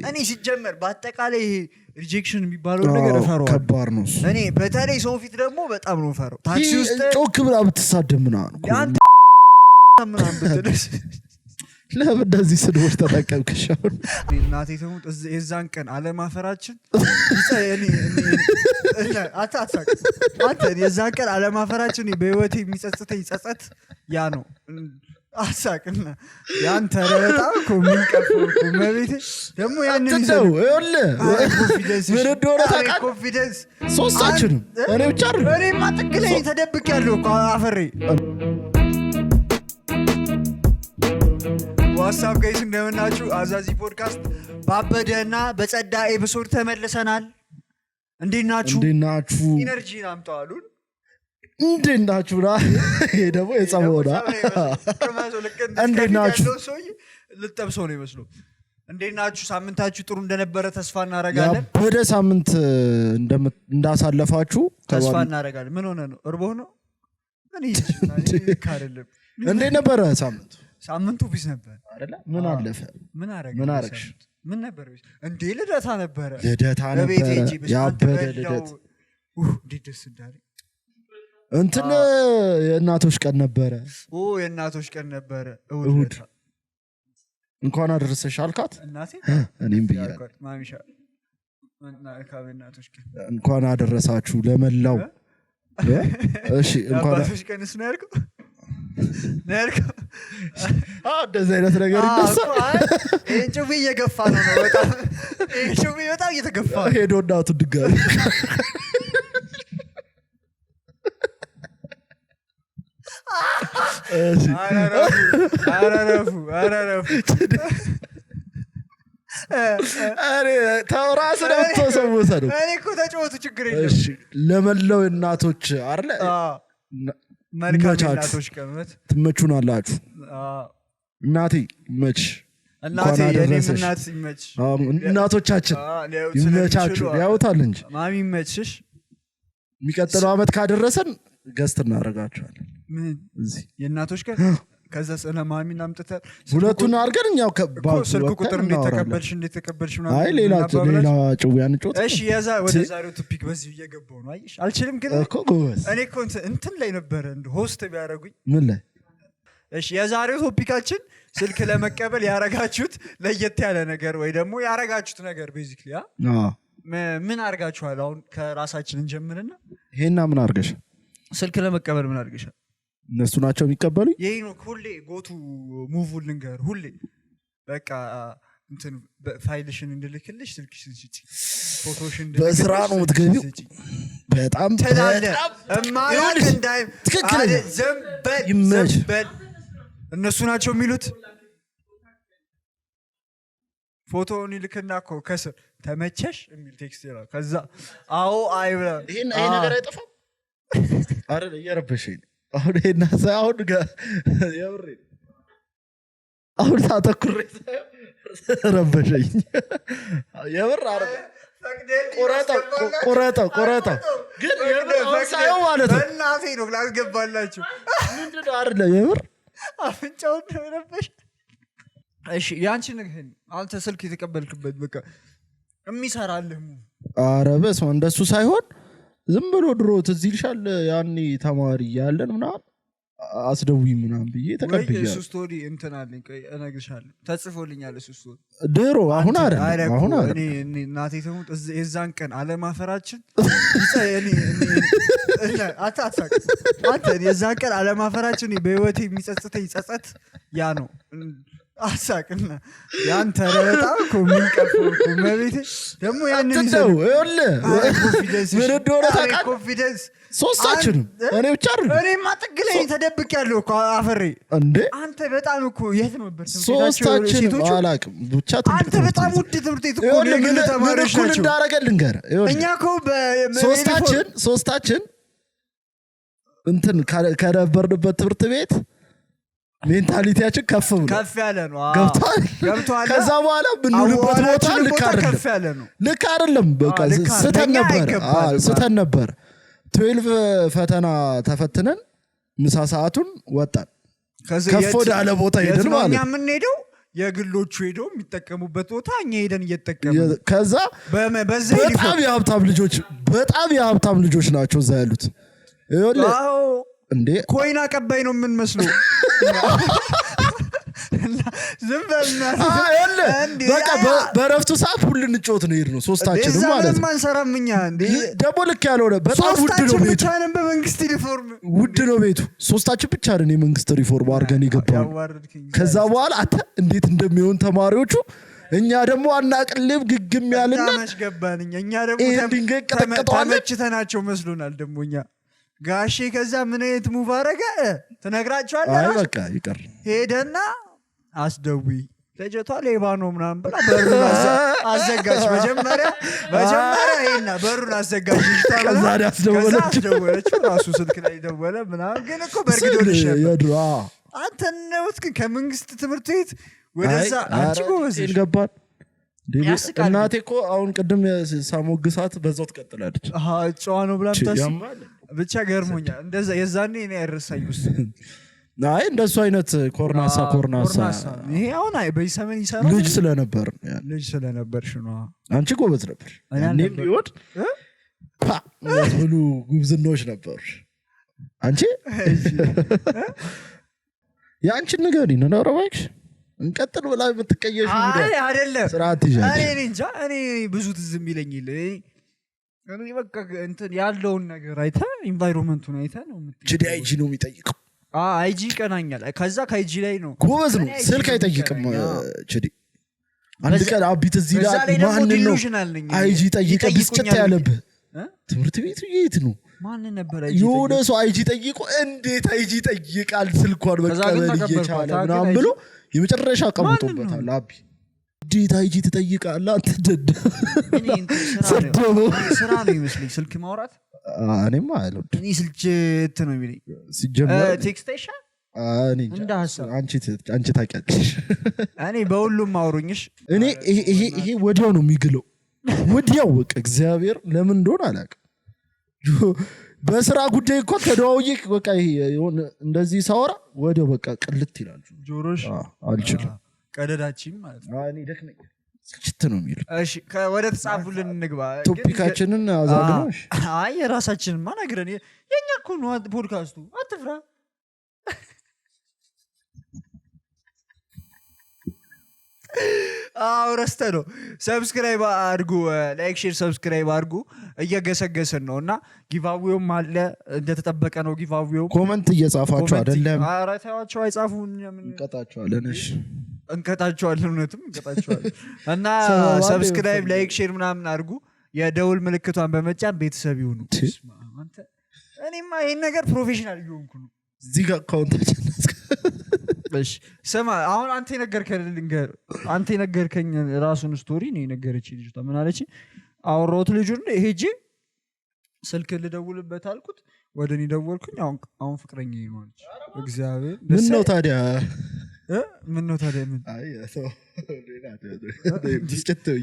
እኔ ሲጀመር በአጠቃላይ ሪጀክሽን የሚባለው ነገር ፈራው ከባድ ነው እኔ በተለይ ሰው ፊት ደግሞ በጣም ነው ፈራው ታክሲ ውስጥ ጮክ ብላ ብትሳደምና ነው ያን ምናምን ብትደስ ለምን እንደዚህ ስድቦች ተጠቀምከሻው እናቴ ተሞት የዛን ቀን አለማፈራችን እኔ አታሳቅ አንተ የዛን ቀን አለማፈራችን በህይወቴ የሚጸጽተኝ ጸጸት ያ ነው አሳቅና ያን ተረጣው ኮሚንቀፍ ኮመቤቴ ደግሞ ያንን ይዘው ይወለ ምን እንደሆነ ታውቃለህ ኮንፊደንስ ሶስታችንም እኔ ብቻ አይደል እኔማ ጥቅለኝ ተደብቄያለሁ አፈሬ ዋትስአፕ ጋይስ እንደምናችሁ አዛዚ ፖድካስት ባበደና በጸዳ ኤፒሶድ ተመልሰናል እንዴናችሁ ኢነርጂ ናምጣሉን እንዴናችሁ ይሄ ደግሞ የጸሞዳ እንዴናችሁ ልጠብሰው ነው ይመስሉ እንዴናችሁ ሳምንታችሁ ጥሩ እንደነበረ ተስፋ እናረጋለን ወደ ሳምንት እንዳሳለፋችሁ ተስፋ እናረጋለን ምን ሆነ ነው እርቦ ነው ምን ይካረለም እንዴ ነበረ ሳምንቱ ቢስ ነበር አይደለ ምን አለፈ ምን አረግሽ ምን ነበር እንዴ ልደታ ነበረ ያበደ ልደት ዲድስ እንዳለ እንትን የእናቶች ቀን ነበረ የእናቶች ቀን ነበረ እሁድ እንኳን አደረሰሽ አልካት እናቴ እኔም ብያለሁ ማሚሻ እናቶች ቀን እንኳን አደረሳችሁ ለመላው እሺ እንኳን አባቶች ቀንስ ነው ያልከው እንደዚህ አይነት ነገር ይነሳል ጩቤ እየገፋ ነው በጣም ጩቤ በጣም እየተገፋ ሄዶ እናቱ ድጋሚ አረረፉ ተውራስ ነውተሰውሰ ነው እኔ እኮ ተጫወቱ ችግር የለም ለመላው እናቶች አይደለ መልካም እናቶች ቀመት ትመቹናላችሁ እናቴ መች እናቴ የኔም እናት ይመች እናቶቻችን ይመቻችሁ ያውታል እንጂ ማሚ ይመችሽ የሚቀጥለው አመት ካደረሰን ገስት እናደርጋቸዋለን እዚህ የእናቶች ቀን ከዛ ስለ ማሚ ናምጥተ ሁለቱን አድርገን እኛው ስልክ ቁጥር እንዴተቀበልሽ አይ ሌላ ጭውያን ጮት እሺ ያዛ ወደ ዛሬው ቶፒክ በዚህ እየገባው ነው አይሽ አልችልም ግን እኮ ጎበዝ እኔ እኮ እንትን ላይ ነበር ሆስት ቢያረጉኝ ምን ላይ እሺ የዛሬው ቶፒካችን ስልክ ለመቀበል ያረጋችሁት ለየት ያለ ነገር ወይ ደግሞ ያረጋችሁት ነገር ቤዚክሊ ምን አርጋችኋል አሁን ከራሳችን እንጀምርና ይሄና ምን አርገሽ ስልክ ለመቀበል ምን አርገሻል እነሱ ናቸው የሚቀበሉኝ ይሄ ነው ሁሌ ጎቱ ሙቭ ልንገር ሁሌ በቃ እንትን ፋይልሽን እንድልክልሽ ስልክሽን ስጪ ፎቶሽን በስራ ነው የምትገቢው በጣም እማራክ እንዳይ ትክክለኛ ዘንበል እነሱ ናቸው የሚሉት ፎቶውን ይልክና እኮ ከስር ተመቸሽ የሚል ቴክስት ይላል ከዛ አዎ አይብላ ይሄ ነገር አይጠፋም አይደል እየረበሸኝ አሁን ይሄና ሳይሆን የብሬ አሁን ታተኩሬ ረበሸኝ የብር አረብ ቆረጠ ግን የብር ሳይሆን ማለት ነው እናቴ ነው ላስገባላችሁ ምንድነው አይደለ የብር አፍንጫውን ረበሽ እሺ ያንቺ ንግህን አንተ ስልክ የተቀበልክበት በቃ የሚሰራልህ ኧረ በስመ እንደሱ ሳይሆን ዝም ብሎ ድሮ ትዝ ይልሻል ያኔ ተማሪ ያለን ምናምን አስደውይ ምናምን ብዬ ተቀበልኩ እሱ ስቶሪ እንትን አለኝ እነግርሻለሁ ተጽፎልኛል እሱ ስቶሪ ድሮ አሁን አይደለም እኔ እናቴ ተሞት የዛን ቀን አለማፈራችን አታሳቅ አንተ የዛን ቀን አለማፈራችን በህይወቴ የሚጸጽተኝ ጸጸት ያ ነው አሳቅና ያን ተረጣው ኮሚንቀፍ ኮመቤቴ ደግሞ ያንን ይዘው ይወለ ምን እንደሆነ ታውቃለህ ኮንፊደንስ ሶስታችንም እኔ ብቻ አይደል እኔማ ጥቅለኝ ተደብቄያለሁ አፈሬ እንዴ አንተ በጣም እኮ የት ነበር ሶስታችንም አላውቅም ብቻ አንተ በጣም ውድ ትምህርት ቤት እኮ ለግል ተማሪዎች ናቸው እንዳረገልን ገር እኛ እኮ ሶስታችን እንትን ከነበርንበት ትምህርት ቤት ሜንታሊቲያችን ከፍ ያለ ነው ገብቷል ከዛ በኋላ ብንውልበት ቦታ ልክ አይደለም በቃ ስተን ነበር 12 ፈተና ተፈትነን ምሳ ሰዓቱን ወጣን ከፍ ወደ አለ ቦታ ሄድን ማለት ነው የምንሄደው የግሎቹ ሄደው የሚጠቀሙበት ቦታ እኛ ሄደን እየተጠቀምን ከዛ በጣም የሀብታም ልጆች ናቸው እዛ ያሉት እንዴ ኮይን አቀባይ ነው የምንመስለው ዝም በቃ በረፍቱ ሰዓት ሁሉ እንጮት ነው ሄድነው ሶስታችንም ማለት ነው ማንሰራም እኛ እንዴ ደግሞ ልክ ያልሆነ በጣም ውድ ነው ቤቱ በመንግስት ሪፎርም ውድ ነው ቤቱ ሶስታችን ብቻ ነን የመንግስት ሪፎርም አድርገን ይገባል ከዛ በኋላ አተ እንዴት እንደሚሆን ተማሪዎቹ እኛ ደግሞ አናቅልብ ግግም ያልና ገባን እኛ ደግሞ ተመችተናቸው መስሎናል ደግሞ እኛ ጋሼ ከዛ ምን አይነት ሙቭ አረገ ትነግራቸዋለህ አይ በቃ ይቀር ሄደና አስደዊ ልጅቷ ሌባ ነው ምናምን ብላ በሩን አዘጋጅ መጀመሪያ ይሄና በሩን አዘጋጅ ከዛ አስደወለች ራሱ ስልክ ላይ ደወለ ምናምን ግን እኮ በርግዶልሽ ነበር አንተ ነው ግን ከመንግስት ትምህርት ቤት ወደዛ አንቺ ጎበዝ ገባን እናቴ እኮ አሁን ቅድም ሳሞግሳት በዛው ትቀጥላለች ጨዋ ነው ብላ ምታስብ ብቻ ገርሞኛል እንደዛ የዛኔ እኔ አይረሳኝ ውስጥ አይ እንደሱ አይነት ኮርናሳ ይሄ አሁን በዚህ ሰመን ይሰራል ልጅ ስለነበርሽ ነው አንቺ ጎበዝ ነበር እኔም ቢወድ ሙሉ ጉብዝናዎች ነበሩ አንቺ የአንቺን ንገሪኝ ነው ረባክሽ እንቀጥል ብላ የምትቀየሽ አይ አይደለም ስርዓት ይዣል እኔ እንጃ እኔ ብዙ ትዝም ይለኝል እኔ በቃ እንትን ያለውን ነገር አይታ ኢንቫይሮንመንቱን አይታ ነው ጂዲ አይጂ ነው የሚጠይቀው አይጂ ቀናኛል ከዛ ከአይጂ ላይ ነው ጎበዝ ነው ስልክ አይጠይቅም ጂዲ አንድ ቀን አቢት እዚህ ላይ ማን ነው አይጂ ጠይቀ ብስጭት ያለብህ ትምህርት ቤቱ የት ነው ማን ነበር የሆነ ሰው አይጂ ጠይቆ እንዴት አይጂ ጠይቃል ስልኳን መቀበል እየቻለ ምናምን ብሎ የመጨረሻ ቀምጦበታል አቢ እንዴት አይጂ ትጠይቃለህ አንተ ደደ ስራ ነው ይመስለኝ ስልክ ማውራት እኔማ አልወድ እኔ ስልችት ነው የሚለኝ ሲጀመር ቴክስቴሽን አንቺ ታውቂያለሽ እኔ በሁሉም አውሩኝሽ እኔ ይሄ ወዲያው ነው የሚግለው ወዲያው በቃ እግዚአብሔር ለምን እንደሆነ አላውቅም በስራ ጉዳይ እኮ ተደዋውዬ በቃ እንደዚህ ሳወራ ወዲያው በቃ ቅልት ይላል ጆሮሽ አልችልም ቀደዳችን ማለት ነው እኔ ደክመኝ ስልችት ነው የሚለው እሺ ወደ ተጻፉልን እንግባ ቶፒካችንን አዛግነሽ አይ የራሳችንን ማናግረን የኛ እኮ ነው ፖድካስቱ አትፍራ ረስተ ነው ሰብስክራይብ አድርጉ ላይክ ሼር ሰብስክራይብ አድርጉ እየገሰገሰን ነውና ጊቫዌውም አለ እንደተጠበቀ ነው ጊቫዌው ኮሜንት እየጻፋችሁ አይደለም አራታቸው አይጻፉን እንቀጣቸዋለን እሺ እንቀጣቸዋለን እውነትም እንቀጣቸዋለን እና ሰብስክራይብ ላይክ ሼር ምናምን አድርጉ የደውል ምልክቷን በመጫን ቤተሰብ ይሁኑ አንተ እኔማ ይሄን ነገር ፕሮፌሽናል ይሆንኩ ነው እዚህ ጋር አካውንታችን እሺ ስማ አሁን አንተ የነገርከኝ ራሱን ስቶሪ ነው የነገረችኝ ልጅቷ ምን አለች አውሮት ልጁን ሄጄ ስልክ ልደውልበት አልኩት ወደኔ ደወልኩኝ አሁን ፍቅረኛ ይሆንች እግዚአብሔር ምን ነው ታዲያ ምን አይ ሰው ሌላ ዲስከተው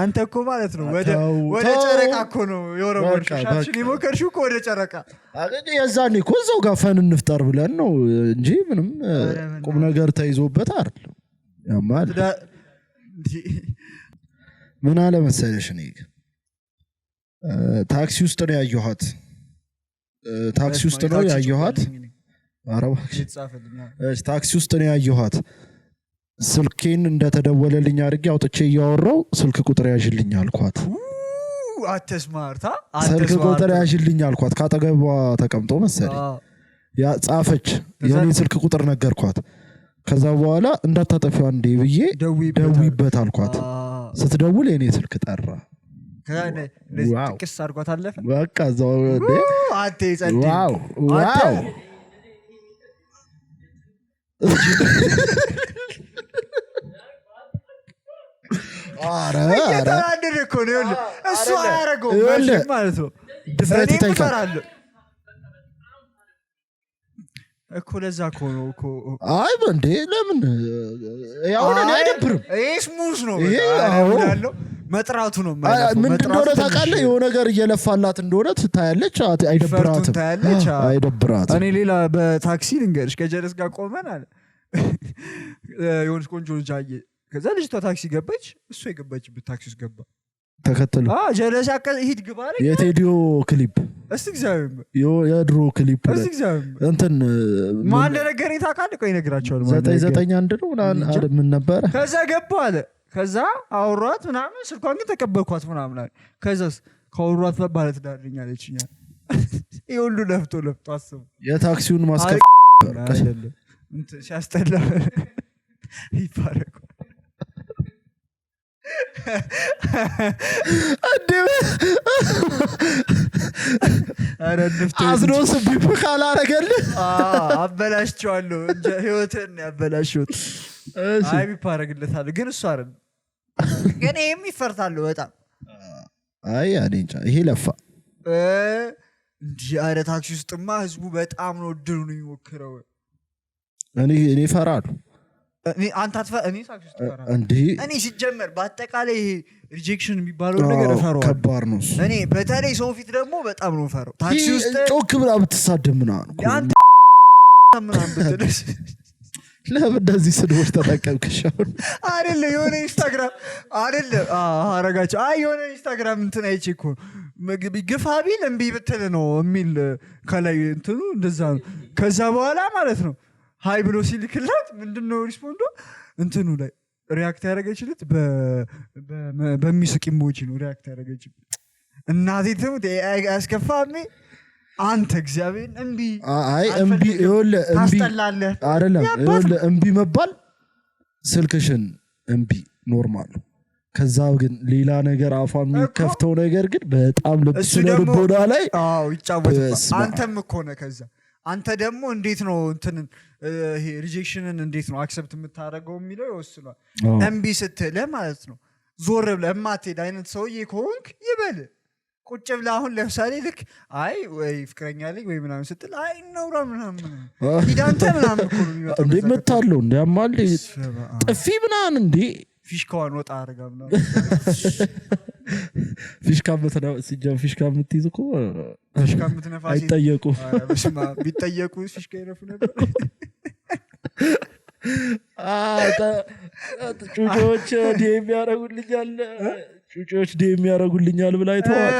አንተ እኮ ማለት ነው ወደ ጨረቃ እኮ ነው የወረወርሻችን የሞከርሽው እኮ ወደ ጨረቃ የዛኔ እኮ እዛው ጋር ፈን እንፍጠር ብለን ነው እንጂ ምንም ቁም ነገር ተይዞበት አይደለም ያማል ምን አለ መሰለሽ እኔ ታክሲ ውስጥ ነው ያየኋት ታክሲ ውስጥ ነው ያየኋት ስልኬን እንደተደወለልኝ አድርጌ አውጥቼ እያወራው ስልክ ቁጥር ያዥልኝ አልኳት አትስማርታ ስልክ ቁጥር ያዥልኝ አልኳት ካጠገቧ ተቀምጦ መሰለኝ ያ ጻፈች የኔ ስልክ ቁጥር ነገርኳት ከዛ በኋላ እንዳታጠፊው አንዴ ብዬ ደውይበት አልኳት ስትደውል የኔ ስልክ ጠራ ጥቅስ አድርጓት አለፈ በቃ እዛው ዋው እየተናደደ እኮ ነው እሱ አያረገው ማለት ነው ድፍረት ይጠይቃል እኮ ለዛ እኮ ነው እኮ አይ እንዴ ለምን ያው እኔ አይደብርም ይሄ ስሙዝ ነው ያለው መጥራቱ ነው ምንድን እንደሆነ ታውቃለህ የሆነ ነገር እየለፋላት እንደሆነ ትታያለች አይደብራትም እኔ ሌላ በታክሲ ልንገርሽ ከጀለስ ጋር ቆመን አለ የሆነች ቆንጆ ልጅ አየ ከዛ ልጅቷ ታክሲ ገባች እሱ የገባችበት ታክሲ ውስጥ ገባ ተከተሉ ጀለስ ሂድ ግባ አለኝ የቴዲዮ ክሊፕ እስቲ እግዚአብሔር የድሮ ክሊፕ እስቲ እግዚአብሔር እንትን ማን እንደነገረኝ ታውቃለህ ቆይ እነግራቸዋለሁ 991 ነው ምን ነበር ከዛ ገባ አለ ከዛ አውሯት ምናምን ስልኳን ግን ተቀበልኳት ምናምን አለ ከዛስ ካወሯት ባለት ዳርኛለችኛ ይሁሉ ለፍቶ አስቡ የታክሲውን ማስከፍ አይደለም እንት ሲያስጠላ ይፋረቁ አዝኖስ ቢፈካል አረገልህ አበላሽቸዋለሁ ህይወትን ያበላሽሁት አይ ቢፋረግለታል ግን እሱ አይደል ግን ይሄም ይፈርታል በጣም አይ አንንጫ ይሄ ለፋ እንጂ አረ ታክሲ ውስጥማ ህዝቡ በጣም ነው ድሩን የሚሞክረው እኔ ፈራለሁ አንተ እኔ ታክሲ ውስጥ ፈራለሁ እንዴ እኔ ሲጀመር በአጠቃላይ ሪጀክሽን የሚባለው ነገር ፈራው ከባድ ነው እኔ በተለይ ሰው ፊት ደግሞ በጣም ነው ፈራው ታክሲ ውስጥ ጮክ ብላ ብትሳደብ ምናምን ብትልስ ለምን እንደዚህ ስድቦች ተጠቀምክሽ አይደለ የሆነ ኢንስታግራም አይደለ አረጋቸው የሆነ ኢንስታግራም እንትን አይቼ እኮ ግፋ ቢል እምቢ ብትል ነው የሚል ከላይ እንትኑ እንደዛ ነው ከዛ በኋላ ማለት ነው ሃይ ብሎ ሲልክላት ምንድነው ሪስፖንዶ እንትኑ ላይ ሪአክት ያደረገችለት በሚስቅ ኢሞጂ ነው ሪአክት ያደረገችለት እናቴ ትሙት ያስከፋኝ አንተ እግዚአብሔር እምቢ ታስጠላለህ አይደለም እምቢ መባል ስልክሽን እምቢ ኖርማል ከዛ ግን ሌላ ነገር አፋ የሚከፍተው ነገር ግን በጣም ልቦና ላይ ይጫወታል አንተም እኮ ነህ ከዛ አንተ ደግሞ እንዴት ነው እንትን ይሄ ሪጀክሽንን እንዴት ነው አክሰፕት የምታደርገው የሚለው ይወስናል እምቢ ስትል ማለት ነው ዞር ብለህ ማትሄድ አይነት ሰውዬ ከሆንክ ይበል ቁጭ ብለህ አሁን ለምሳሌ ልክ አይ ወይ ፍቅረኛ ልጅ ወይ ምናምን ስትል አይ ነውራ ምናምን ሂዳንተ ምናምን እኮ ነው የሚመጣው እንዴ መታለው እንዴ አማል ጥፊ ምናምን እንዴ ፊሽካውን ወጣ አረጋ ምናምን ፊሽካ ምትይዝ እኮ ፊሽካ ምትነፋ አይጠየቁ ቢጠየቁ ፊሽካ ይነፉ ነበር ጩጮች ዲኤም ያረጉልኛል ብላ አይተዋል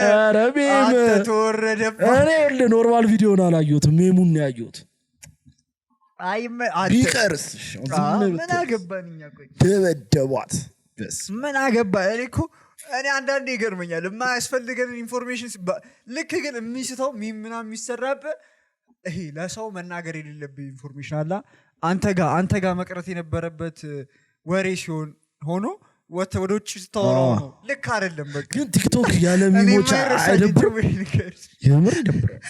ኧረ ሜም እኔ ኖርማል ቪዲዮን አላየሁትም ሜሙን ነው ያየሁት ቢቀርስ ምን አገባን እኛ ቆይ ደበደቧት ምን አገባን እኔ አንዳንዴ ይገርመኛል የማያስፈልገን ኢንፎርሜሽን ልክ ግን የሚስተው ምናምን የሚሰራበት ይሄ ለሰው መናገር የሌለብህ ኢንፎርሜሽን አላ አንተ ጋር መቅረት የነበረበት ወሬ ሲሆን ሆኖ ወደ ውጭ ስታወራው ነው ልክ አይደለም በቃ ግን ቲክቶክ ያለ ሚሞች አይደብርም የምር ይደብራል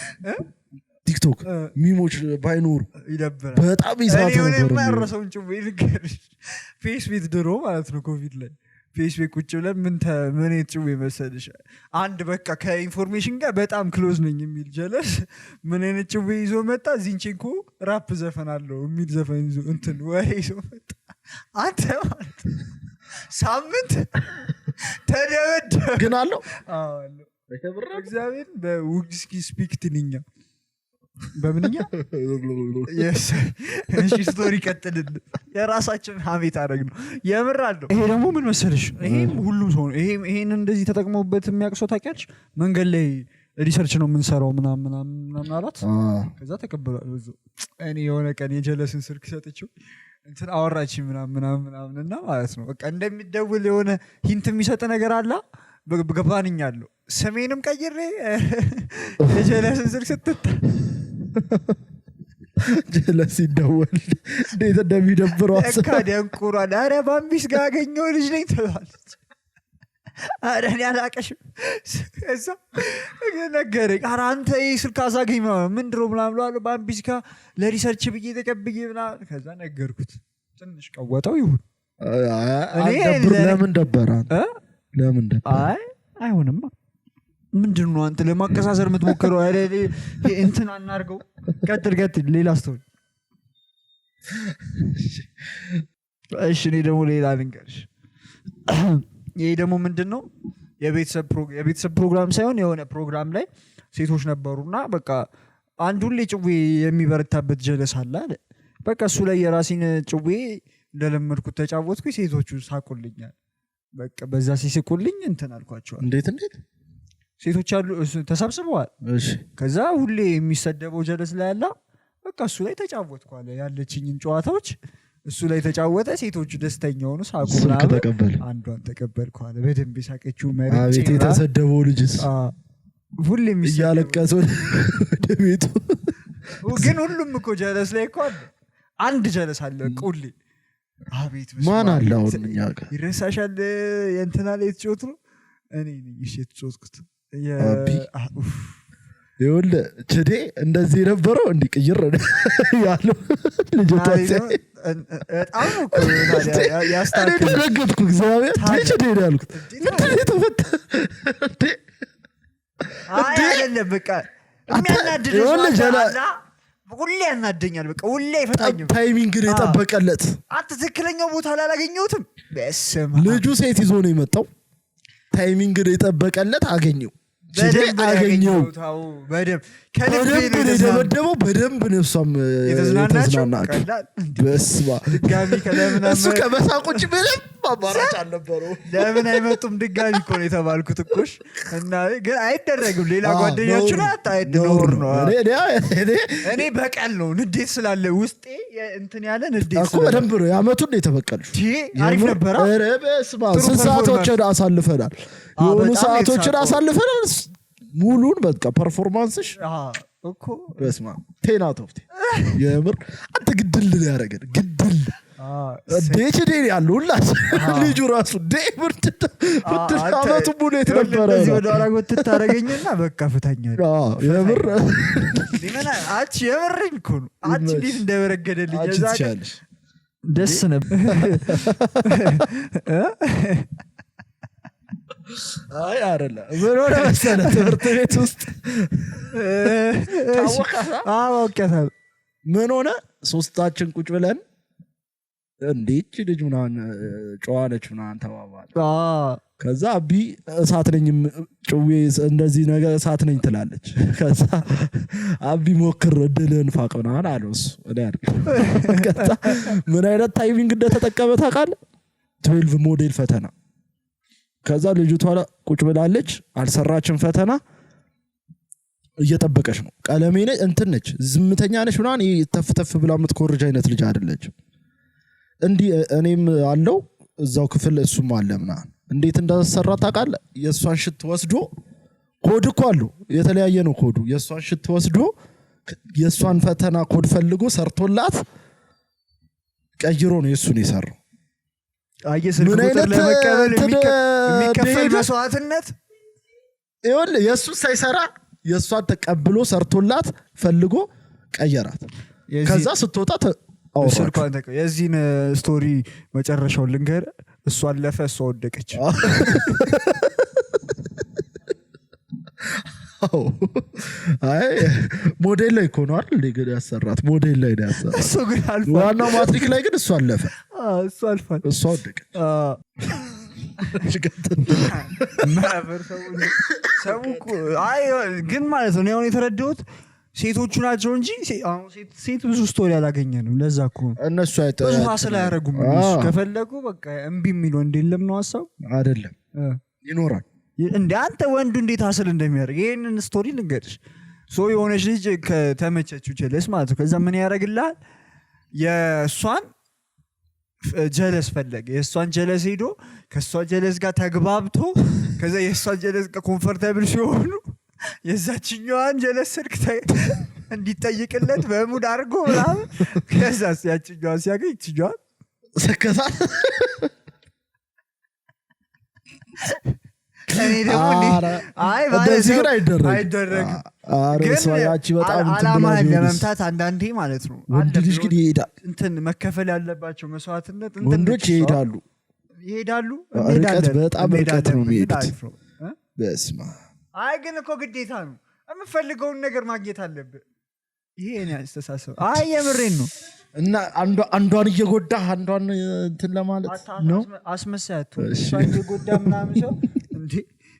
ቲክቶክ ሚሞች ባይኖሩ ይደብራል በጣም ይሳት ነበር እኔ ማረሰውን ጭው ይልከርሽ ፌስቡክ ድሮ ማለት ነው ኮቪድ ላይ ፌስቡክ ቁጭ ብለን ምን ጭው ይመስልሽ አንድ በቃ ከኢንፎርሜሽን ጋር በጣም ክሎዝ ነኝ የሚል ጀለስ ምን አይነት ጭው ይዞ መጣ ዚንቺንኮ ራፕ ዘፈን አለው የሚል ዘፈን ይዞ እንትን ወይ ይዞ መጣ አንተ ማለት ሳምንት ተደበደበ ግን አለው አለው እግዚአብሔር በውግስኪ ስፒክ ትንኛ በምንኛ እሺ ስቶሪ ቀጥልልን የራሳችን ሀሜት አደረግ ነው የምር አለው ይሄ ደግሞ ምን መሰለሽ ይሄም ሁሉም ሰው ነው ይሄን እንደዚህ ተጠቅመውበት የሚያቅሰው ታውቂያለሽ መንገድ ላይ ሪሰርች ነው የምንሰራው ምናምን አላት ከዛ ተቀበሏል እኔ የሆነ ቀን የጀለስን ስልክ ሰጥቼው እንትን አወራች ምናምን እና ማለት ነው በቃ እንደሚደውል የሆነ ሂንት የሚሰጥ ነገር አላ ገባንኛለሁ ስሜንም ቀይሬ የጀለስን ስልክ ስትታ ጀለስ ይደወል እንዴት እንደሚደብረው እካ ደንቁሯል ኧረ ባምቢስ ጋር አገኘው ልጅ ነኝ ትላለች ኧረ እኔ አላቀሽም እዛ ነገረኝ ኧረ አንተ ይህ ስልክ አሳገኝ ምንድሮ ምናምን ብለዋለሁ ባምቢስ ጋር ለሪሰርች ብዬ ተቀብዬ ምናምን ከዛ ነገርኩት ትንሽ ቀወጠው ይሁን ለምን ደበረ አይ አይሆንማ ምንድነው አንተ ለማቀሳሰር የምትሞክረው እንትን አናርገው ቀጥል ሌላ ስቶሪ እሺ እኔ ደግሞ ሌላ ልንገርሽ ይሄ ደግሞ ምንድነው የቤተሰብ ፕሮግራም ሳይሆን የሆነ ፕሮግራም ላይ ሴቶች ነበሩና በቃ አንዱ ላይ ጭዌ የሚበረታበት ጀለስ አለ አለ በቃ እሱ ላይ የራሴን ጭዌ እንደለመድኩት ተጫወትኩኝ ሴቶቹ ሳቁልኛል በቃ በዛ ሲስቁልኝ እንትን አልኳቸው እንዴት ሴቶች አሉ ተሰብስበዋል እሺ ከዛ ሁሌ የሚሰደበው ጀለስ ላይ ያለ በቃ እሱ ላይ ተጫወትኩ አለ ያለችኝን ጨዋታዎች እሱ ላይ ተጫወተ ሴቶቹ ደስተኛ ሆኑ ሳቁ ተቀበል አንዷን ተቀበልኩ አለ በደንብ ሳቀችው መርጬ አቤት የተሰደበው ልጅስ ሁሌ እያለቀሰ ወደ ቤቱ ግን ሁሉም እኮ ጀለስ ላይ እኮ አንድ ጀለስ አለ ቁሊ አቤት ማን አለ አሁን እኛ ጋር ይረሳሻል የእንትና ላይ ተጫወቱ እኔ ነኝ እሺ ተጫወትኩት ይወል ቸዴ እንደዚህ ነበረው እንዲቀይር ያለው ልጅታው በጣም እኮ ያስታከለ እኔ ደገጥኩ እግዚአብሔር ቸዴ ያልኩት ተፈታ አይደለም በቃ የሚያናድደው ሁሌ ያናደኛል በቃ ሁሌ አይፈታኝም ታይሚንግ ነው የጠበቀለት አንተ ትክክለኛው ቦታ አላገኘሁትም በስመ ልጁ ሴት ይዞ ነው የመጣው ታይሚንግ ነው የጠበቀለት አገኘው አገኘው በደንብ ከልብ የደበደበው በደንብ ነው እሷም የተዝናናችው በስመ አብ ድጋሚ ከለምን እሱ ከመሳቆች ምንም አማራጭ አልነበረው ለምን አይመጡም ድጋሚ እኮ ነው የተባልኩት እኮሽ እና ግን አይደረግም ሌላ ጓደኛችሁ ላይ አታይደኖር ነው እኔ በቀል ነው ንዴት ስላለ ውስጤ እንትን ያለ ንዴት እኮ በደንብ ነው ያመቱን የተበቀልሽ አሪፍ ነበር ኧረ በስመ አብ ሰዓቶችን አሳልፈናል የሆኑ ሰዓቶችን አሳልፈናል ሙሉን በቃ ፐርፎርማንስሽ እኮ በስመ አብ ቴናቶፍቲ የምር አንተ ግድል ያረጋል ግድል ዴችዴ ያለው ሁላስ ልጁ ራሱ ዴምርት አመቱ ሙሉ የተነበረ ነው ወደ አራጎት ታረገኝና በቃ ፍታኛል የምር አቺ የምርኝ እኮ ነው አቺ ዲስ እንደበረገደልኝ ያዛል ደስ ነበር አይ አይደለ ምን ሆነ መሰለህ ትምህርት ቤት ውስጥ አወቀታል ምን ሆነ ሶስታችን ቁጭ ብለን እንዴት ልጅ ምናምን ጨዋለች ምናምን ተባባል ከዛ አቢ እሳት ነኝ ጭዌ እንደዚህ ነገር እሳት ነኝ ትላለች ከዛ አቢ ሞክር እድልን ፋቅ ምናምን አለው እሱ እኔ አይደል ከዛ ምን አይነት ታይሚንግ እንደተጠቀመ ታውቃለህ 12 ሞዴል ፈተና ከዛ ልጅቷ ቁጭ ብላለች አልሰራችም ፈተና እየጠበቀች ነው ቀለሜ ነች እንትን ነች ዝምተኛ ነች ምናምን ተፍተፍ ብላ የምትኮርጅ አይነት ልጅ አይደለች እንዲ እኔም አለው እዛው ክፍል እሱም አለ ምናምን እንዴት እንዳሰራ ታውቃለህ የሷን ሽት ወስዶ ኮድ እኮ አለው የተለያየ ነው ኮዱ የሷን ሽት ወስዶ የሷን ፈተና ኮድ ፈልጎ ሰርቶላት ቀይሮ ነው የሱን የሰራው አየስልክ ቁጥር ለመቀበል የሚከፈል መስዋዕትነት ይሁን የሱ ሳይሰራ የሷን ተቀብሎ ሰርቶላት ፈልጎ ቀየራት ከዛ ስትወጣ ስልኳን ተቀበል የዚህን ስቶሪ መጨረሻው ልንገር እሷ አለፈ እሷ ወደቀች አይ ሞዴል ላይ እኮ ነው አይደል ለገደ ያሰራት ሞዴል ላይ ነው ያሰራት እሱ ግን አልፋ ዋናው ማትሪክ ላይ ግን እሱ አለፈ እሱ አልፋ እሱ ወደቀች ሰው አይ ግን ማለት ነው አሁን የተረዳሁት ሴቶቹ ናቸው እንጂ አሁን ሴት ብዙ ስቶሪ አላገኘንም ለዛ እኮ እነሱ ብዙ ሀስል አያረጉም ከፈለጉ በቃ እምቢ የሚለው እንደለም ነው ሐሳብ አይደለም ይኖራል እንደ አንተ ወንዱ እንዴት ሀስል እንደሚያደርግ ይሄንን ስቶሪ ልንገርሽ ሶ የሆነች ልጅ ከተመቸችው ጀለስ ማለት ነው ከዛ ምን ያደርግልሃል የሷን ጀለስ ፈለገ የሷን ጀለስ ሄዶ ከሷ ጀለስ ጋር ተግባብቶ ከዛ የሷ ጀለስ ጋር ኮምፎርታብል ሲሆኑ የዛችኛዋን ጀለስ ስልክ እንዲጠይቅለት በሙድ አድርጎ ምናምን ከዛስ ያችኛዋን ሲያገኝ ይችኛዋን ሰከታ እኔ ደግሞ አይ እንደዚህ ግን አይደረግም ግን ያቺ በጣም አላማህን ለመምታት አንዳንዴ ማለት ነው ወንድ ልጅ ግን ይሄዳል እንትን መከፈል ያለባቸው መስዋዕትነት ወንዶች ይሄዳሉ ርቀት በጣም ርቀት ነው የሚሄዱት በስመ አብ አይ ግን እኮ ግዴታ ነው የምፈልገውን ነገር ማግኘት አለብህ ይሄ እኔ አስተሳሰብ አይ የምሬን ነው እና አንዷን እየጎዳህ አንዷን እንትን ለማለት ነው አስመሳያቱ እሷን እየጎዳ ምናምን ሰው እንዴ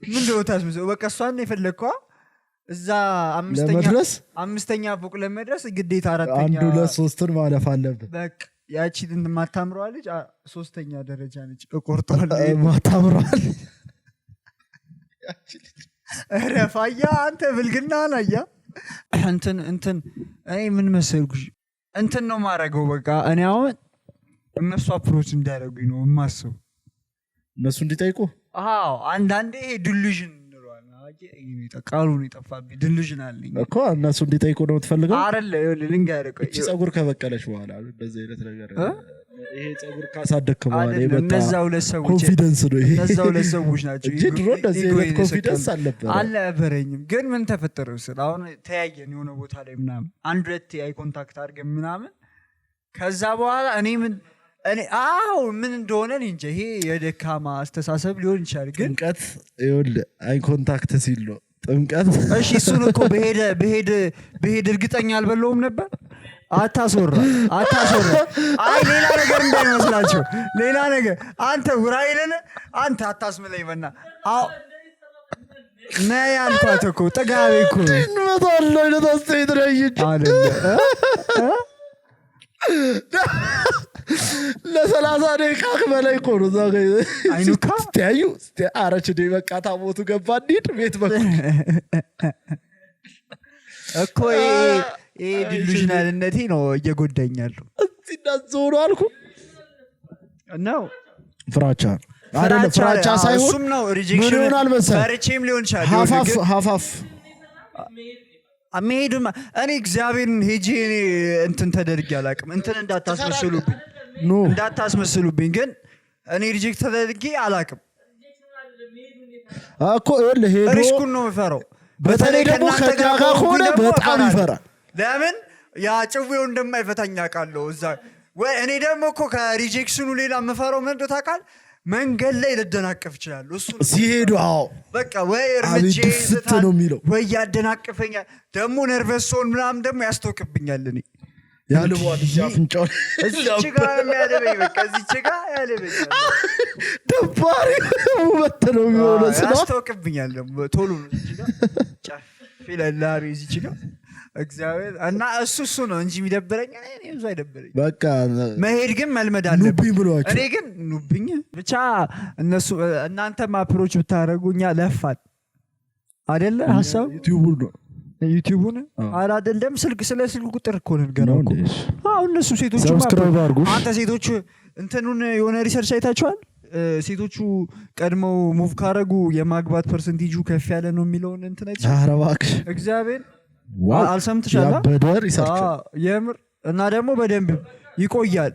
ምንድነው ታስመሳው በቃ እሷን ነው የፈለግከው እዛ አምስተኛ ፎቅ ለመድረስ ግዴታ አራተኛ 1 2 3 ማለፍ አለብህ በቃ ያቺ ማታምረዋ ልጅ 3ኛ ደረጃ ነች እቆርጠዋለሁ ማታምረዋል ያቺ ልጅ ረፋያ አንተ ብልግና ናያ እንትን እኔ ምን መሰልኩሽ እንትን ነው ማረገው በቃ እኔ አሁን እነሱ አፕሮች እንዲያደርጉኝ ነው የማስበው እነሱ እንዲጠይቁ አዎ አንዳንዴ ይሄ ዲሉዥን እንለዋለን ቃሉን ይጠፋብኝ ዲሉዥን አለኝ እኮ እነሱ እንዲጠይቁ ነው የምትፈልገው አይደለ ልንገርህ እቺ ጸጉር ከበቀለች በኋላ እንደዚህ አይነት ነገር ይሄ ጸጉር ካሳደክ በኋላ ይመጣ እነዛው ለሰዎች ኮንፊደንስ ነው ይሄ እነዛው ለሰዎች ናቸው እጂ ድሮ እንደዚህ አይነት ኮንፊደንስ አልነበረኝም ግን ምን ተፈጠረ ስለ አሁን ተያየን የሆነ ቦታ ላይ ምናምን አንድ ሁለት አይ ኮንታክት አድርገን ምናምን ከዛ በኋላ እኔ ምን እንደሆነ እንጂ ይሄ የደካማ አስተሳሰብ ሊሆን ይችላል ግን ጥምቀት ይኸውልህ አይ ኮንታክት ሲል ነው ጥምቀት እሺ እሱን እኮ በሄደ እርግጠኛ አልበለውም ነበር አታሶራ አይ ሌላ ነገር እንዳይመስላችሁ ሌላ ነገር አንተ ውራይልን አንተ አታስመለኝ በና አው ነይ አልኳት እኮ ጠጋቤ እኮ እንመጣለን ለታስተይት ረይጭ አይደለ ለ30 ደቂቃ በላይ እኮ ነው ዛሬ አይኑካ ስታዩ አረች ደይ በቃ ታቦቱ ገባ እንዴት ቤት በኩል እኮ ይሄ ዲሉዥናልነቴ ነው እየጎዳኛለሁ ሲዳዞሩ አልኩ ነው ፍራቻ አይደለም ፍራቻ ሳይሆን እሱም ነው ሪጀክሽን ፈርቼም ሊሆን ይችላል ሀፋፍ አሜድማ እኔ እግዚአብሔርን ሄጄ እንትን ተደርጌ አላቅም እንትን እንዳታስመስሉብኝ ግን እኔ ሪጀክት ተደርጌ አላቅም እኮ ይኸውልህ ሄዶ ሪስኩን ነው የምፈራው በተለይ ደግሞ ከጃጋ ሆነ በጣም ይፈራል ለምን ያ ጭዌው እንደማይፈታኝ አውቃለሁ እዛ ወይ እኔ ደግሞ እኮ ከሪጀክሽኑ ሌላ የምፈራው ምን ታውቃለህ መንገድ ላይ ልደናቀፍ ይችላል እሱ ሲሄዱ አዎ በቃ ወይ እርምጄ ነው የሚለው ወይ ያደናቀፈኛል ደግሞ ነርቨሶን ምናምን ደግሞ ያስተውቅብኛል እኔ ያልቧል ያፍንጫው እዚህ ጋር የሚያደበኝ በቃ እዚህ ጋር ያለበኝ ደባሪ ውበት ነው የሚሆነው ያስተውቅብኛል ደግሞ ቶሎ ነው እዚህ ጋር ጫፍ ይላል እዚህ ጋር እግዚአብሔር እና እሱ ነው እንጂ የሚደብረኝ እኔ ብዙ አይደብረኝ በቃ መሄድ ግን መልመድ አለብኝ ኑብኝ ብሏቸው እኔ ግን ኑብኝ ብቻ እነሱ እናንተም አፕሮች ብታረጉኛ ለፋል አይደለ ሐሳብ ዩቲዩቡን አይደለም ስለ ስልክ ቁጥር እኮ ነገራው እኮ እነሱ ሴቶቹ አንተ ሴቶቹ እንትኑን የሆነ ሪሰርች አይታችኋል ሴቶቹ ቀድመው ሙቭ ካረጉ የማግባት ፐርሰንቴጁ ከፍ ያለ ነው የሚለውን እንትን አይቻል አረባክ እግዚአብሔር አልሰምተሻል ያበደር ይሰርች የምር እና ደግሞ በደንብ ይቆያል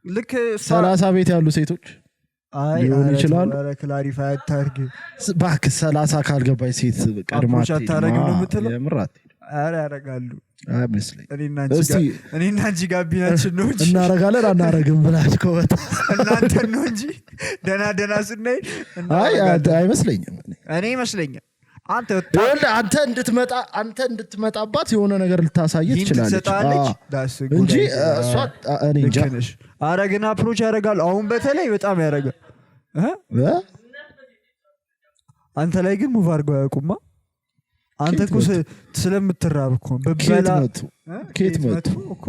ልክ 30 ቤት ያሉ ሴቶች ሊሆን ይችላል ክላሪፋይ አታርግ ባክ 30 ካልገባይ ሴት ቀድማት አታረግ ነው የምትለው የምራት አረ ያረጋሉ አይመስለኝ እኔና እንጂ ጋቢናችን ነው እንጂ እናረጋለን አናረግም ብላችሁ ከወጣ እናንተ ነው እንጂ ደና ስናይ አይመስለኝም እኔ ይመስለኛል አንተ እንድትመጣባት የሆነ ነገር ልታሳይ ትችላለች እንጂ እሷ እኔ እንጃ አረግና አፕሮች ያረጋል አሁን በተለይ በጣም ያረጋል አንተ ላይ ግን ሙቭ አድርገው ያውቁማ አንተ እኮ ስለምትራብ እኮ በበላ ኬት መጡ እኮ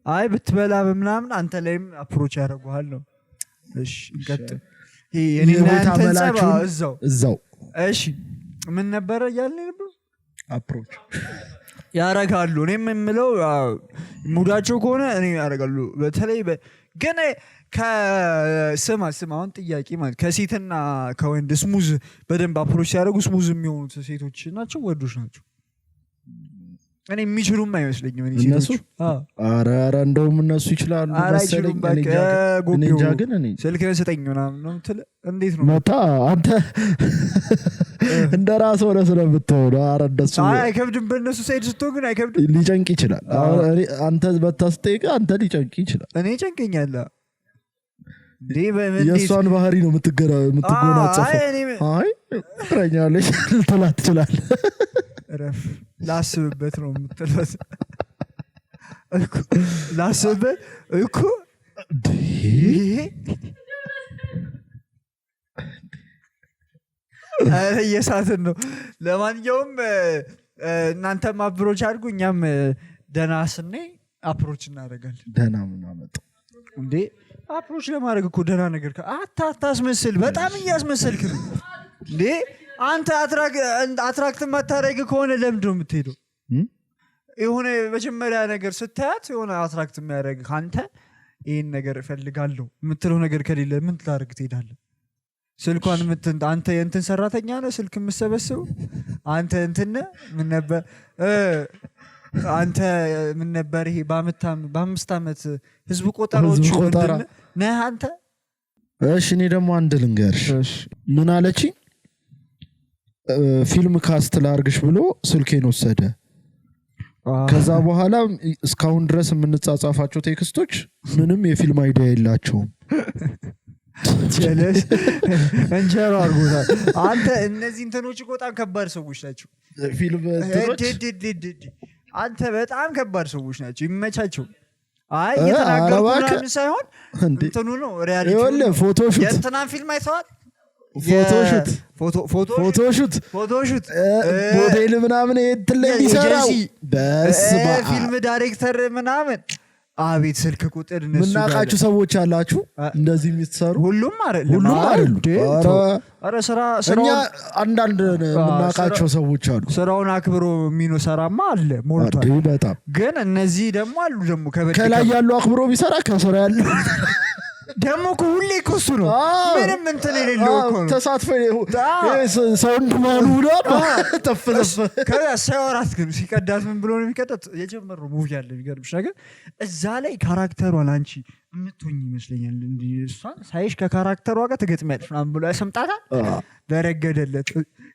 አይ ብትበላ ምናምን አንተ ላይም አፕሮች ያረጋል ነው እሺ እንቀጥል እኔና አንተ እዛው እሺ ምን ነበር ያለኝ ነበር አፕሮች ያረጋሉ እኔም የምለው ሙዳቸው ከሆነ እኔ ያረጋሉ በተለይ ግን ከስማ አሁን ጥያቄ ማለት ከሴትና ከወንድ ስሙዝ በደንብ አፕሮች ሲያደርጉ ስሙዝ የሚሆኑት ሴቶች ናቸው ወንዶች ናቸው እኔ የሚችሉም አይመስለኝም እነሱ አረ እንደውም እነሱ ይችላሉ መሰለኝ እኔ እንጃ ግን እኔ ስልክህን ስጠኝ ምናምን ነው የምትል እንዴት ነው መታ አንተ እንደራስ ሆነ ስለምትሆነ አረ እንደሱ አይከብድም በእነሱ ሳይድ ስትሆን ግን አይከብድም ሊጨንቅ ይችላል አንተ በታስጠይቅ አንተ ሊጨንቅ ይችላል እኔ ጨንቀኛል የእሷን ባህሪ ነው የምትጎናጸፈው አይ ፍረኛለች ልትላት ትችላለህ ረፍ ላስብበት ነው የምትለው ላስብ እኮ እየሳትን ነው። ለማንኛውም እናንተም አፕሮች አድርጉ፣ እኛም ደህና ስናይ አፕሮች እናደርጋለን። ደህና ምን አመጣ እንዴ? አፕሮች ለማድረግ እኮ ደህና ነገር አታስመስል። በጣም እያስመሰልክ ነው እንዴ? አንተ አትራክት ማታረግ ከሆነ ለምንድን ነው የምትሄደው? የሆነ መጀመሪያ ነገር ስታያት የሆነ አትራክት የሚያደርግ አንተ ይህን ነገር እፈልጋለሁ የምትለው ነገር ከሌለ ምን ታደርግ ትሄዳለህ? ስልኳን አንተ የእንትን ሰራተኛ ነህ? ስልክ የምትሰበስበው አንተ እንትን ምን ነበር አንተ ምን ነበር ይሄ በ5 ዓመት ህዝብ ቆጠሮች ነህ አንተ? እሺ እኔ ደግሞ አንድ ልንገርሽ። ምን አለችኝ? ፊልም ካስት ላርግሽ ብሎ ስልኬን ወሰደ። ከዛ በኋላ እስካሁን ድረስ የምንጻጻፋቸው ቴክስቶች ምንም የፊልም አይዲያ የላቸውም። ጀለስ እንጀራ አርጎታል። አንተ እነዚህ እንትኖች በጣም ከባድ ሰዎች ናቸው። ፊልም አንተ በጣም ከባድ ሰዎች ናቸው። ይመቻቸው። አይ የተናገርኩት ሳይሆን እንትኑ ነው ሪያሊቲ። ይኸውልህ ፎቶሹት የእንትናን ፊልም አይተዋል? ፎቶሹት ሞዴል ምናምን የትለይ ሊሰራው ፊልም ዳይሬክተር ምናምን አቤት ስልክ ቁጥር እነሱ ምናቃችሁ ሰዎች አላችሁ እንደዚህ የሚሰሩ? ሁሉም አይደለም። አረ እኛ አንዳንድ ምናቃቸው ሰዎች አሉ። ስራውን አክብሮ የሚሰራማ አለ ሞልቷል። በጣም ግን እነዚህ ደግሞ አሉ ደግሞ ከላይ ያሉ አክብሮ ቢሰራ ከስራ ያለው ደግሞ ሁሌ እሱ ነው። ምንም እንትን የሌለው እኮ ነው። ተሳትፎ ሰው እንደማሉ ብሏል። ተፈለፈ ከሰውራት ግን ሲቀዳት ምን ብሎ ነው የሚቀዳት? የጀመረው ሙቪ አለ የሚገርምሽ ነገር እዛ ላይ ካራክተሯን አንቺ የምትሆኝ ይመስለኛል። እንዴ እሷን ሳይሽ ከካራክተሯ ጋር ትገጥሚያለሽ ምናምን ብሎ ያሰምጣታል። በረገደለት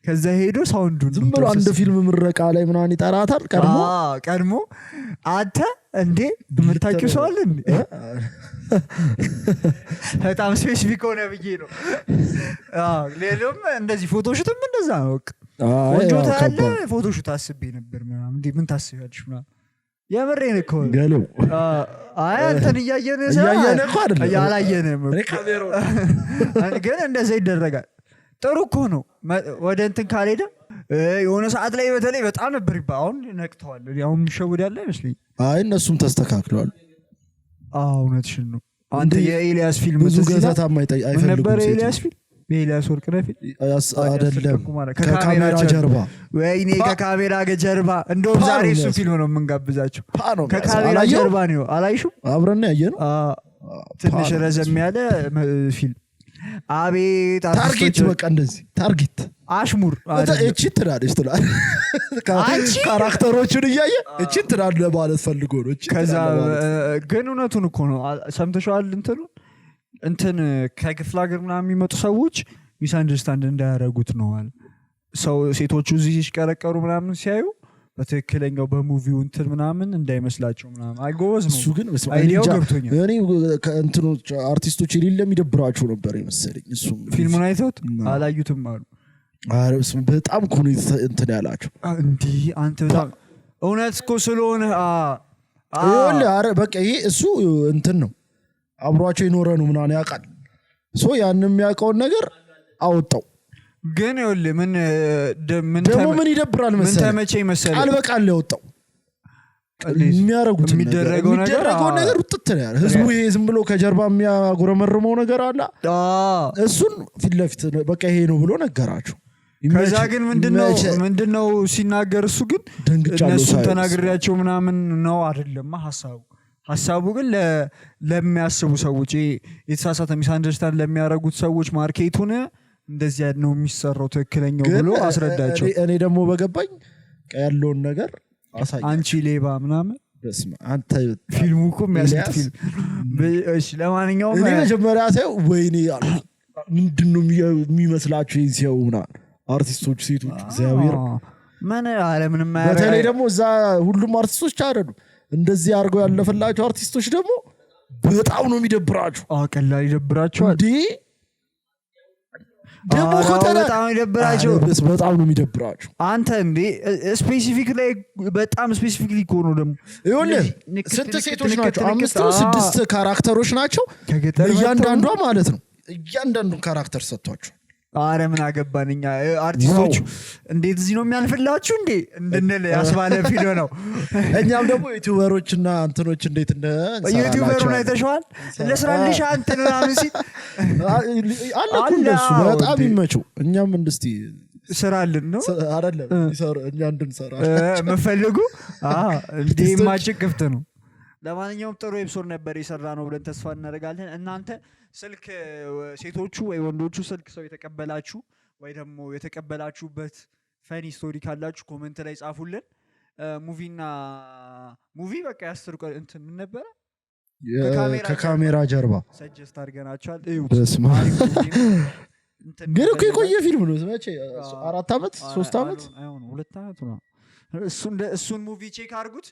ከዛ ሄዶ ሳውንዱን ዝም ብሎ አንድ ፊልም ምረቃ ላይ ምናምን ይጠራታል። ቀድሞ አንተ እንዴ የምታውቂው ሰው አለ እንዴ? በጣም ስፔሲፊክ ሆነ ብዬ ነው። ሌሎም እንደዚህ ፎቶሹትም እንደዛ ነው። ቆንጆ ታያለ ፎቶሹት አስቤ ነበር ምናምን እንዴ ምን ታስቢያለሽ ምናምን የምሬን እኮ ገለው አይ አንተን እያየነ እኮ አይደለም ያላየነም ግን እንደዛ ይደረጋል። ጥሩ እኮ ነው። ወደ እንትን ካልሄደ የሆነ ሰዓት ላይ በተለይ በጣም ነበር አሁን ነቅተዋል። አሁን የሚሸውድ ያለ አይመስለኝ። አይ እነሱም ተስተካክለዋል። እውነትሽን ነው። አንተ የኤልያስ ፊልም ብዙ ገዛታ አይፈልጉም ነበር። ኤልያስ ፊልም የኤልያስ ወርቅነህ ፊልም አይደለም ከካሜራ ጀርባ ወይኔ ከካሜራ ጀርባ እንደውም ዛሬ እሱ ፊልም ነው የምንጋብዛቸው። ከካሜራ ጀርባ ነው። አላይሹም? አብረን ያየነው ትንሽ ረዘም ያለ ፊልም። አቤት ታርጌት በቃ እንደዚህ ታርጌት አሽሙር እቺ ትራዲስ ትላል ካራክተሮቹን እያየ እቺ ትራድ ለማለት ፈልጎ ነው። እቺ ከዛ ግን እውነቱን እኮ ነው። ሰምተሽዋል? እንትን ከክፍለ ሀገር ምናምን የሚመጡ ሰዎች ሚስ አንደርስታንድ እንዳያደርጉት ነው አለ። ሰው ሴቶቹ እዚህ ሲሽቀረቀሩ ምናምን ሲያዩ በትክክለኛው በሙቪው እንትን ምናምን እንዳይመስላቸው ምናምን አይጎበዝ ነው። እሱ ግን አይዲያው ገብቶኛል። እኔ እንትኖች አርቲስቶች የሌለ የሚደብራቸው ነበር የመሰለኝ። እሱ ፊልሙን አይተውት አላዩትም አሉ። አረ እሱም በጣም እኮ ነው እንትን ያላቸው። እንዴ አንተ በጣም እውነት እኮ ስለሆነ አረ በቃ ይሄ እሱ እንትን ነው አብሯቸው የኖረ ነው ምናምን ያውቃል። ያን የሚያውቀውን ነገር አወጣው። ግን ይኸውልህ ምን ደግሞ ምን ይደብራል መሰለህ? ምን ተመቸኝ መሰለህ? ቃል በቃል ያወጣው የሚያረጉት የሚደረገው ነገር ውጥት ነው ያለ። ህዝቡ ይሄ ዝም ብሎ ከጀርባ የሚያጎረመርመው ነገር አለ። እሱን ፊት ለፊት በቃ ይሄ ነው ብሎ ነገራቸው። ከዛ ግን ምንድነው ሲናገር እሱ ግን እነሱ ተናግሬያቸው ምናምን ነው አይደለም ሐሳቡ ግን ለሚያስቡ ሰዎች የተሳሳተ ሚስ አንደርስታንድ ለሚያረጉት ሰዎች ማርኬቱን እንደዚህ ነው የሚሰራው ትክክለኛው ብሎ አስረዳቸው። እኔ ደግሞ በገባኝ ያለውን ነገር አሳይ። አንቺ ሌባ ምናምን በስመ አንተ ፊልሙ እኮ የሚያስጥ ፊልም። እሺ ለማንኛውም እኔ መጀመሪያ ሳይው ወይኔ ምንድነው የሚመስላችሁ ይሄው ምናምን አርቲስቶች ሴቶች እግዚአብሔር ምን አለ ምንም በተለይ ደግሞ እዛ ሁሉም አርቲስቶች አይደሉም እንደዚህ አድርገው ያለፈላቸው አርቲስቶች ደግሞ በጣም ነው የሚደብራቸው። ቀላል ይደብራቸዋል እንዴ ደግሞ በጣም ይደብራቸው በጣም ነው የሚደብራቸው አንተ እንዴ ስፔሲፊክ ላይ በጣም ስፔሲፊክሊ እኮ ነው ደግሞ ይኸውልህ ስንት ሴቶች ናቸው 5 ነው 6 ካራክተሮች ናቸው እያንዳንዷ ማለት ነው እያንዳንዱን ካራክተር ሰጥቷቸው አረ ምን አገባን እኛ አርቲስቶቹ እንዴት እዚህ ነው የሚያልፍላችሁ እንዴ እንድንል ያስባለ ቪዲዮ ነው እኛም ደግሞ ዩቲዩበሮችና አንተኖች እንዴት ዩቲዩበሩን አይተሽዋል ለስራልሽ አንተ ነው አምሲ አለኩ በጣም ይመቸው እኛም እንድስቲ ስራልን ነው አይደለም እኛ እንድንሰራ መፈልጉ እንዴ ማጭ ክፍት ነው ለማንኛውም ጥሩ ኤፒሶድ ነበር የሰራ ነው ብለን ተስፋ እናደርጋለን እናንተ ስልክ ሴቶቹ ወይ ወንዶቹ ስልክ ሰው የተቀበላችሁ ወይ ደግሞ የተቀበላችሁበት ፈኒ ስቶሪ ካላችሁ ኮሜንት ላይ ጻፉልን ሙቪ በቃ ያስር እንትን ምን ነበር ከካሜራ ጀርባ ሰጀስት አድርገናቸዋል ግን እኮ የቆየ ፊልም ነው መቼ 4 ዓመት 3 ዓመት አይሆን 2 ዓመት ነው እሱን ሙቪ ቼክ አድርጉት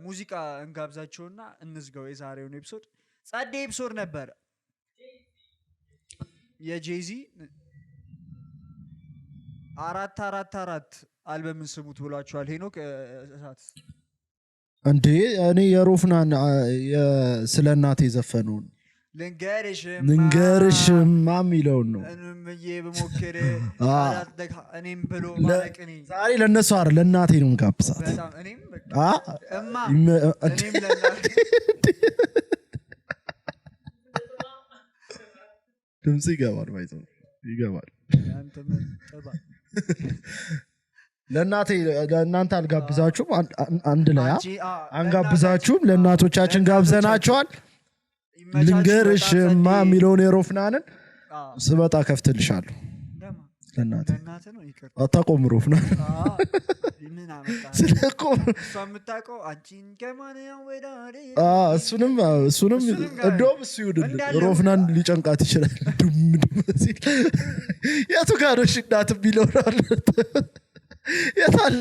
ሙዚቃ እንጋብዛቸውና እንዝጋው የዛሬውን ኤፒሶድ ጸዴ ኤፒሶድ ነበር የጄዚ 444 አልበምን ስሙት ብሏቸዋል ሄኖክ እሳት እንዴ እኔ የሮፍናን ስለ እናቴ ዘፈነውን ልንገርሽማ የሚለውን ነው እንምዬ በሞክር እኔም ብሎ ማለቅኔ ዛሬ ለእነሱ አይደል ለእናቴ ነው የምጋብዛት በጣም እኔም እኔም ለእናቴ ድምጽ ይገባል ባይዘው ይገባል ለእናንተ አልጋብዛችሁም አንድ ላይ አንጋብዛችሁም ለእናቶቻችን ጋብዘናቸዋል ልንገርሽማ የሚለውን የሮፍናንን ስበጣ ከፍትልሻለሁ ለእናቴ አታቆም ሮፍናን እሱንም እንደውም እሱ ይውድል ሮፍናን ሊጨንቃት ይችላል ሲል የቱ ጋሮሽ እናት ቢለውራል የታለ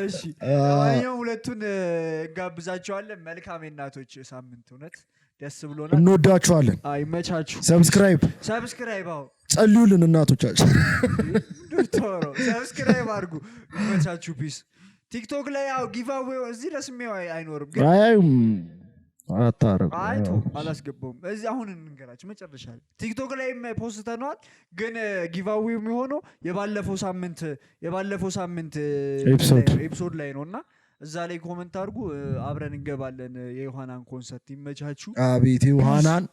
እሺ ሁለቱን ጋብዛቸዋለን መልካም እናቶች ሳምንት እውነት ደስ ብሎናል እንወዳችኋለን አይመቻችሁ ሰብስክራይብ ጸልዩልን እናቶቻችን ሰብስክራይብ አድርጉ ይመቻችሁ ፒስ ቲክቶክ ላይ ያው ጊቫዌው እዚህ ለስሜው አይኖርም ግን አያዩም አታረቁ አይቶ አላስገባውም እዚህ አሁን እንንገራችሁ መጨረሻ ቲክቶክ ላይ ፖስተናል ግን ጊቫዌው የሚሆነው የባለፈው ሳምንት ኤፒሶድ ላይ ነውና እዛ ላይ ኮሜንት አድርጉ አብረን እንገባለን የዮሐናን ኮንሰርት ይመቻችሁ አቤት ዮሐናን